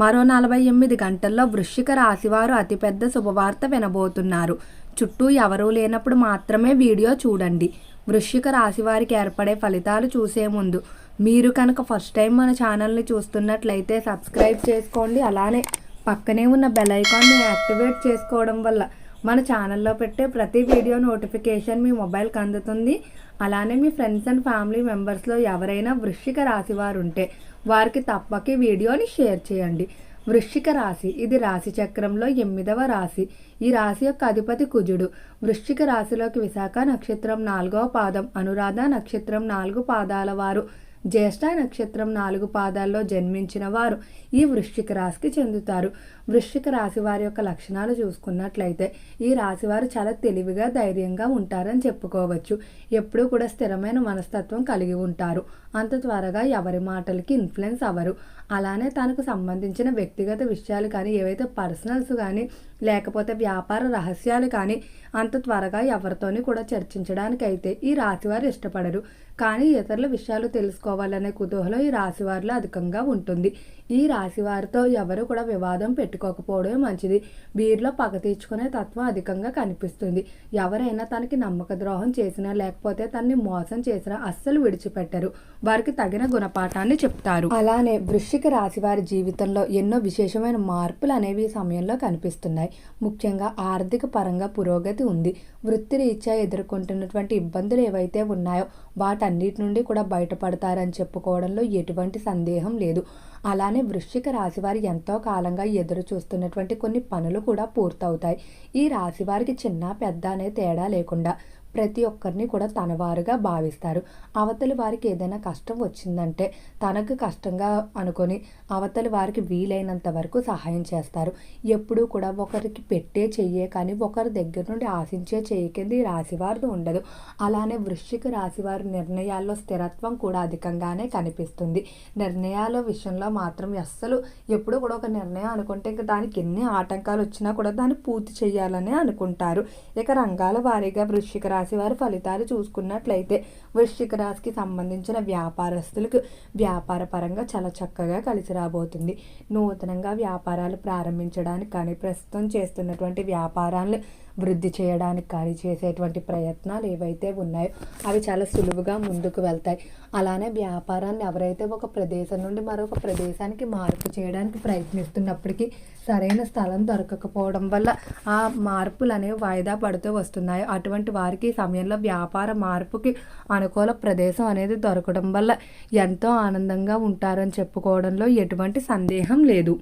మరో 48 గంటల్లో వృశ్చిక రాశివారు అతిపెద్ద శుభవార్త వినబోతున్నారు. చుట్టూ ఎవరూ లేనప్పుడు మాత్రమే వీడియో చూడండి. వృశ్చిక రాశివారికి ఏర్పడే ఫలితాలు చూసే ముందు మీరు కనుక ఫస్ట్ టైం మన ఛానల్ని చూస్తున్నట్లయితే సబ్స్క్రైబ్ చేసుకోండి. అలానే పక్కనే ఉన్న బెల్ ఐకాన్ని యాక్టివేట్ చేసుకోవడం వల్ల మన ఛానల్లో పెట్టే ప్రతి వీడియో నోటిఫికేషన్ మీ మొబైల్కి అందుతుంది. అలానే మీ ఫ్రెండ్స్ అండ్ ఫ్యామిలీ మెంబర్స్లో ఎవరైనా వృశ్చిక రాశి వారు ఉంటే వారికి తప్పక ఈ వీడియోని షేర్ చేయండి. వృశ్చిక రాశి ఇది రాశి చక్రంలో 8వ రాశి. ఈ రాశి యొక్క అధిపతి కుజుడు. వృశ్చిక రాశిలోకి విశాఖ నక్షత్రం 4వ పాదం, అనురాధ నక్షత్రం 4 పాదాల వారు, జ్యేష్ఠ నక్షత్రం 4 పాదాల్లో జన్మించిన వారు ఈ వృశ్చిక రాశికి చెందుతారు. వృశ్చిక రాశి వారి యొక్క లక్షణాలు చూసుకున్నట్లయితే ఈ రాశి వారు చాలా తెలివిగా ధైర్యంగా ఉంటారని చెప్పుకోవచ్చు. ఎప్పుడూ కూడా స్థిరమైన మనస్తత్వం కలిగి ఉంటారు. అంత త్వరగా ఎవరి మాటలకి ఇన్ఫ్లుయెన్స్ అవ్వరు. అలానే తనకు సంబంధించిన వ్యక్తిగత విషయాలు కానీ, ఏవైతే పర్సనల్స్ కానీ లేకపోతే వ్యాపార రహస్యాలు కానీ అంత త్వరగా ఎవరితోని కూడా చర్చించడానికైతే ఈ రాశివారు ఇష్టపడరు. కానీ ఇతరుల విషయాలు తెలుసుకోవాలనే కుతూహలం ఈ రాశివారిలో అధికంగా ఉంటుంది. ఈ రాశివారితో ఎవరు కూడా వివాదం పెట్టుకోకపోవడమే మంచిది. వీరిలో పగ తీర్చుకునే తత్వం అధికంగా కనిపిస్తుంది. ఎవరైనా తనకి నమ్మక ద్రోహం చేసినా లేకపోతే తనని మోసం చేసినా అస్సలు విడిచిపెట్టరు. వారికి తగిన గుణపాఠాన్ని చెప్తారు. అలానే వృశ్చిక రాశి వారి జీవితంలో ఎన్నో విశేషమైన మార్పులు అనేవి ఈ సమయంలో కనిపిస్తున్నాయి. ముఖ్యంగా ఆర్థిక పరంగా పురోగతి ఉంది. వృత్తిరీత్యా ఎదుర్కొంటున్నటువంటి ఇబ్బందులు ఏవైతే ఉన్నాయో వాటన్నిటి నుండి కూడా బయటపడతారని చెప్పుకోవడంలో ఎటువంటి సందేహం లేదు. అలానే వృశ్చిక రాశి వారు ఎంతో కాలంగా ఎదురు చూస్తున్నటువంటి కొన్ని పనులు కూడా పూర్తవుతాయి. ఈ రాశి వారికి చిన్న పెద్ద అనే తేడా లేకుండా ప్రతి ఒక్కరిని కూడా తనవారుగా భావిస్తారు. అవతలి వారికి ఏదైనా కష్టం వచ్చిందంటే తనకు కష్టంగా అనుకొని అవతలి వారికి వీలైనంత వరకు సహాయం చేస్తారు. ఎప్పుడూ కూడా ఒకరికి పెట్టే చెయ్యే కానీ ఒకరి దగ్గర నుండి ఆశించే చెయ్యి కింద ఈ రాశివారిది ఉండదు. అలానే వృశ్చిక రాశివారి నిర్ణయాల్లో స్థిరత్వం కూడా అధికంగానే కనిపిస్తుంది. నిర్ణయాల విషయంలో మాత్రం అస్సలు ఎప్పుడూ కూడా ఒక నిర్ణయం అనుకుంటే ఇంకా దానికి ఎన్ని ఆటంకాలు వచ్చినా కూడా దాన్ని పూర్తి చేయాలని అనుకుంటారు. ఇక రంగాల వారీగా వృశ్చిక రాశి వారి ఫలితాలు చూసుకున్నట్లయితే వృశ్చిక రాశికి సంబంధించిన వ్యాపారస్తులకు వ్యాపార పరంగా చాలా చక్కగా కలిసి రాబోతుంది. నూతనంగా వ్యాపారాలు ప్రారంభించడానికి కానీ, ప్రస్తుతం చేస్తున్నటువంటి వ్యాపారాలను వృద్ధి చేయడానికి కానీ చేసేటువంటి ప్రయత్నాలు ఏవైతే ఉన్నాయో అవి చాలా సులువుగా ముందుకు వెళ్తాయి. అలానే వ్యాపారాన్ని ఎవరైతే ఒక ప్రదేశం నుండి మరొక ప్రదేశానికి మార్పు చేయడానికి ప్రయత్నిస్తున్నప్పటికీ సరైన స్థలం దొరకకపోవడం వల్ల ఆ మార్పులు అనేవి వాయిదా పడుతూ వస్తున్నాయి. అటువంటి వారికి సమయంలో వ్యాపార మార్పుకి అనుకూల ప్రదేశం అనేది దొరకడం వల్ల ఎంతో ఆనందంగా ఉంటారని చెప్పుకోవడంలో ఎటువంటి సందేహం లేదు.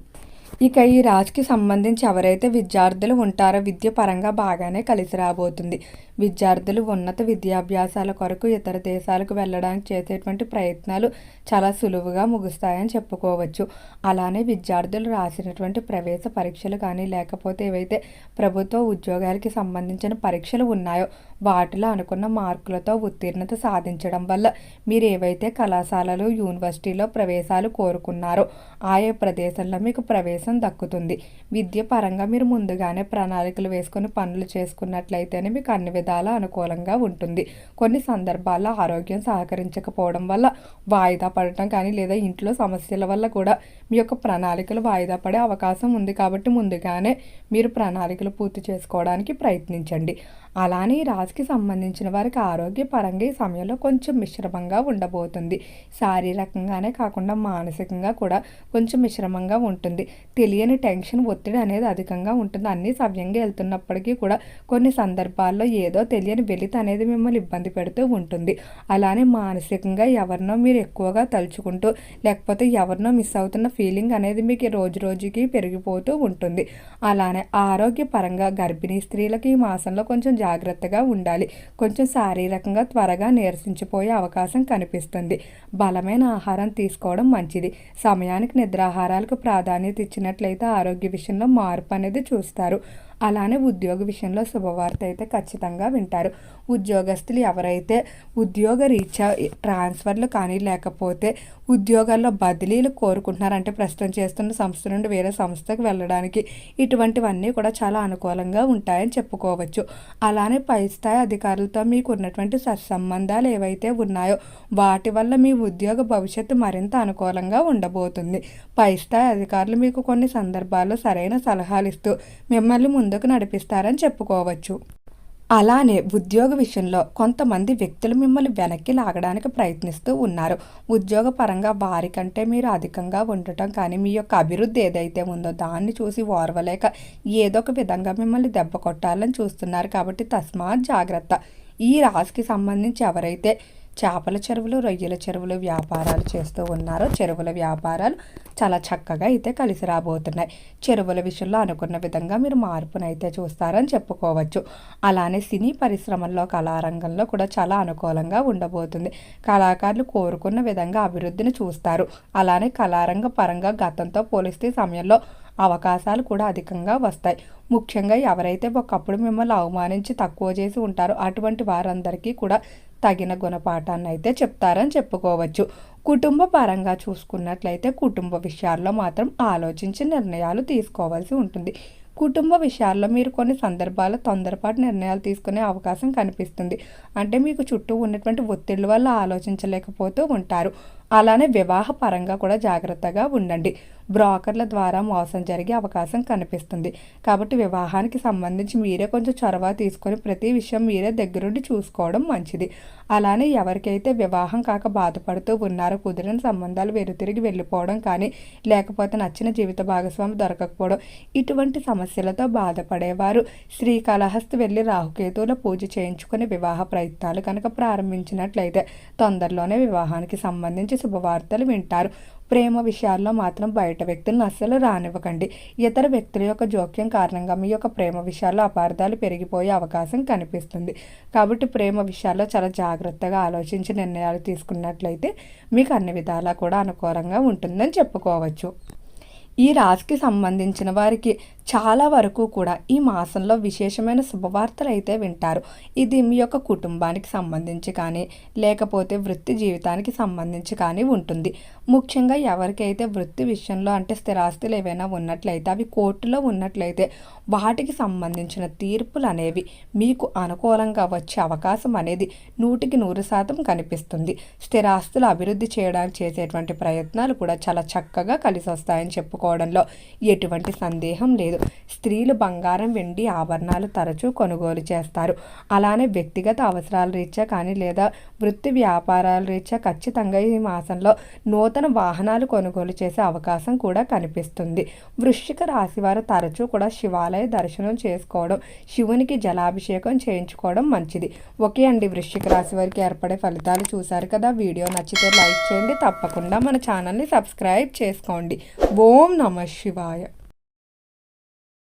ఇక ఈ రాశికి సంబంధించి ఎవరైతే విద్యార్థులు ఉంటారో విద్య పరంగా బాగానే కలిసి రాబోతుంది. విద్యార్థులు ఉన్నత విద్యాభ్యాసాల కొరకు ఇతర దేశాలకు వెళ్ళడానికి చేసేటువంటి ప్రయత్నాలు చాలా సులువుగా ముగుస్తాయని చెప్పుకోవచ్చు. అలానే విద్యార్థులు రాసినటువంటి ప్రవేశ పరీక్షలు కానీ లేకపోతే ఏవైతే ప్రభుత్వ ఉద్యోగాలకి సంబంధించిన పరీక్షలు ఉన్నాయో వాటిలో అనుకున్న మార్కులతో ఉత్తీర్ణత సాధించడం వల్ల మీరు ఏవైతే కళాశాలలు యూనివర్సిటీలో ప్రవేశాలు కోరుకున్నారో ఆయా ప్రదేశంలో మీకు ప్రవేశం దక్కుతుంది. విద్య పరంగా మీరు ముందుగానే ప్రణాళికలు వేసుకొని పనులు చేసుకున్నట్లయితేనే మీకు అన్ని విధాలా అనుకూలంగా ఉంటుంది. కొన్ని సందర్భాల్లో ఆరోగ్యం సహకరించకపోవడం వల్ల వాయిదా పడటం కానీ లేదా ఇంట్లో సమస్యల వల్ల కూడా మీ యొక్క ప్రణాళికలు వాయిదా పడే అవకాశం ఉంది. కాబట్టి ముందుగానే మీరు ప్రణాళికలు పూర్తి చేసుకోవడానికి ప్రయత్నించండి. అలానే ఈ రాశికి సంబంధించిన వారికి ఆరోగ్యపరంగా ఈ సమయంలో కొంచెం మిశ్రమంగా ఉండబోతుంది. శారీరకంగానే కాకుండా మానసికంగా కూడా కొంచెం మిశ్రమంగా ఉంటుంది. తెలియని టెన్షన్, ఒత్తిడి అనేది అధికంగా ఉంటుంది. అన్నీ సవ్యంగా వెళ్తున్నప్పటికీ కూడా కొన్ని సందర్భాల్లో ఏదో తెలియని వెలితి అనేది మిమ్మల్ని ఇబ్బంది పెడుతూ ఉంటుంది. అలానే మానసికంగా ఎవరినో మీరు ఎక్కువగా తలుచుకుంటూ లేకపోతే ఎవరినో మిస్ అవుతున్న ఫీలింగ్ అనేది మీకు రోజు రోజుకి పెరిగిపోతూ ఉంటుంది. అలానే ఆరోగ్యపరంగా గర్భిణీ స్త్రీలకు ఈ మాసంలో కొంచెం జాగ్రత్తగా ఉండాలి. కొంచెం శారీరకంగా త్వరగా నీరసించిపోయే అవకాశం కనిపిస్తుంది. బలమైన ఆహారం తీసుకోవడం మంచిది. సమయానికి నిద్రాహారాలకు ప్రాధాన్యత ఇచ్చినట్లయితే ఆరోగ్య విషయంలో మార్పు అనేది చూస్తారు. అలానే ఉద్యోగ విషయంలో శుభవార్త అయితే ఖచ్చితంగా వింటారు. ఉద్యోగస్తులు ఎవరైతే ఉద్యోగ రీత్యా ట్రాన్స్ఫర్లు కానీ లేకపోతే ఉద్యోగాల్లో బదిలీలు కోరుకుంటున్నారంటే ప్రస్తుతం చేస్తున్న సంస్థ నుండి వేరే సంస్థకు వెళ్ళడానికి ఇటువంటివన్నీ కూడా చాలా అనుకూలంగా ఉంటాయని చెప్పుకోవచ్చు. అలానే పై స్థాయి అధికారులతో మీకు ఉన్నటువంటి సత్సంబంధాలు ఏవైతే ఉన్నాయో వాటి వల్ల మీ ఉద్యోగ భవిష్యత్తు మరింత అనుకూలంగా ఉండబోతుంది. పై స్థాయి అధికారులు మీకు కొన్ని సందర్భాల్లో సరైన సలహాలు ఇస్తూ మిమ్మల్ని ముందుకు నడిపిస్తారని చెప్పుకోవచ్చు. అలానే ఉద్యోగ విషయంలో కొంతమంది వ్యక్తులు మిమ్మల్ని వెనక్కి లాగడానికి ప్రయత్నిస్తూ ఉన్నారు. ఉద్యోగ పరంగా వారికంటే మీరు అధికంగా ఉండటం కానీ మీ యొక్క అభివృద్ధి ఏదైతే ఉందో దాన్ని చూసి ఓర్వలేక ఏదో ఒక విధంగా మిమ్మల్ని దెబ్బ కొట్టాలని చూస్తున్నారు. కాబట్టి తస్మాత్ జాగ్రత్త. ఈ రాశికి సంబంధించి ఎవరైతే చేపల చెరువులు, రొయ్యల చెరువులు వ్యాపారాలు చేస్తూ ఉన్నారో చెరువుల వ్యాపారాలు చాలా చక్కగా అయితే కలిసి రాబోతున్నాయి. చెరువుల విషయంలో అనుకున్న విధంగా మీరు మార్పునైతే చూస్తారని చెప్పుకోవచ్చు. అలానే సినీ పరిశ్రమల్లో కళారంగంలో కూడా చాలా అనుకూలంగా ఉండబోతుంది. కళాకారులు కోరుకున్న విధంగా అభివృద్ధిని చూస్తారు. అలానే కళారంగ పరంగా గతంతో పోలిస్తే సమయంలో అవకాశాలు కూడా అధికంగా వస్తాయి. ముఖ్యంగా ఎవరైతే ఒకప్పుడు మిమ్మల్ని అవమానించి తక్కువ చేసి ఉంటారో అటువంటి వారందరికీ కూడా తగిన గుణపాఠాన్ని అయితే చెప్తారని చెప్పుకోవచ్చు. కుటుంబ పరంగా చూసుకున్నట్లయితే కుటుంబ విషయాల్లో మాత్రం ఆలోచించి నిర్ణయాలు తీసుకోవాల్సి ఉంటుంది. కుటుంబ విషయాల్లో మీరు కొన్ని సందర్భాల్లో తొందరపాటు నిర్ణయాలు తీసుకునే అవకాశం కనిపిస్తుంది. అంటే మీకు చుట్టూ ఉన్నటువంటి ఒత్తిళ్ల వల్ల ఆలోచించలేకపోతూ ఉంటారు. అలానే వివాహ పరంగా కూడా జాగ్రత్తగా ఉండండి. బ్రోకర్ల ద్వారా మోసం జరిగే అవకాశం కనిపిస్తుంది. కాబట్టి వివాహానికి సంబంధించి మీరే కొంచెం చొరవ తీసుకొని ప్రతి విషయం మీరే దగ్గరుండి చూసుకోవడం మంచిది. అలానే ఎవరికైతే వివాహం కాక బాధపడుతూ ఉన్నారో కుదిరిన సంబంధాలు వెనుతిరిగి వెళ్ళిపోవడం కానీ లేకపోతే నచ్చిన జీవిత భాగస్వామి దొరకకపోవడం ఇటువంటి సమస్యలతో బాధపడేవారు శ్రీకాళహస్తి వెళ్ళి రాహుకేతువుల పూజ చేయించుకుని వివాహ ప్రయత్నాలు కనుక ప్రారంభించినట్లయితే తొందరలోనే వివాహానికి సంబంధించి శుభవార్తలు వింటారు. ప్రేమ విషయాల్లో మాత్రం బయట వ్యక్తులను అస్సలు రానివ్వకండి. ఇతర వ్యక్తుల యొక్క జోక్యం కారణంగా మీ యొక్క ప్రేమ విషయాల్లో అపార్థాలు పెరిగిపోయే అవకాశం కనిపిస్తుంది. కాబట్టి ప్రేమ విషయాల్లో చాలా జాగ్రత్తగా ఆలోచించి నిర్ణయాలు తీసుకున్నట్లయితే మీకు అన్ని విధాలా కూడా అనుకూలంగా ఉంటుందని చెప్పుకోవచ్చు. ఈ రాశికి సంబంధించిన వారికి చాలా వరకు కూడా ఈ మాసంలో విశేషమైన శుభవార్తలు అయితే వింటారు. ఇది మీ యొక్క కుటుంబానికి సంబంధించి కానీ లేకపోతే వృత్తి జీవితానికి సంబంధించి కానీ ఉంటుంది. ముఖ్యంగా ఎవరికైతే వృత్తి విషయంలో అంటే స్థిరాస్తులు ఏవైనా ఉన్నట్లయితే అవి కోర్టులో ఉన్నట్లయితే వాటికి సంబంధించిన తీర్పులు అనేవి మీకు అనుకూలంగా వచ్చే అవకాశం అనేది 100% కనిపిస్తుంది. స్థిరాస్తులు అభివృద్ధి చేయడానికి చేసేటువంటి ప్రయత్నాలు కూడా చాలా చక్కగా కలిసి వస్తాయని చెప్పుకోవడంలో ఎటువంటి సందేహం లేదు. స్త్రీలు బంగారం, వెండి ఆభరణాలు తరచూ కొనుగోలు చేస్తారు. అలానే వ్యక్తిగత అవసరాల రీత్యా కానీ లేదా వృత్తి వ్యాపారాల రీత్యా ఖచ్చితంగా ఈ మాసంలో నూతన వాహనాలు కొనుగోలు చేసే అవకాశం కూడా కనిపిస్తుంది. వృశ్చిక రాశి వారు తరచూ కూడా శివాలయ దర్శనం చేసుకోవడం, శివునికి జలాభిషేకం చేయించుకోవడం మంచిది. ఓకే అండి, వృశ్చిక రాశి వారికి ఏర్పడే ఫలితాలు చూశారు కదా. వీడియో నచ్చితే లైక్ చేయండి. తప్పకుండా మన ఛానల్ని సబ్స్క్రైబ్ చేసుకోండి. ఓం నమః శివాయ.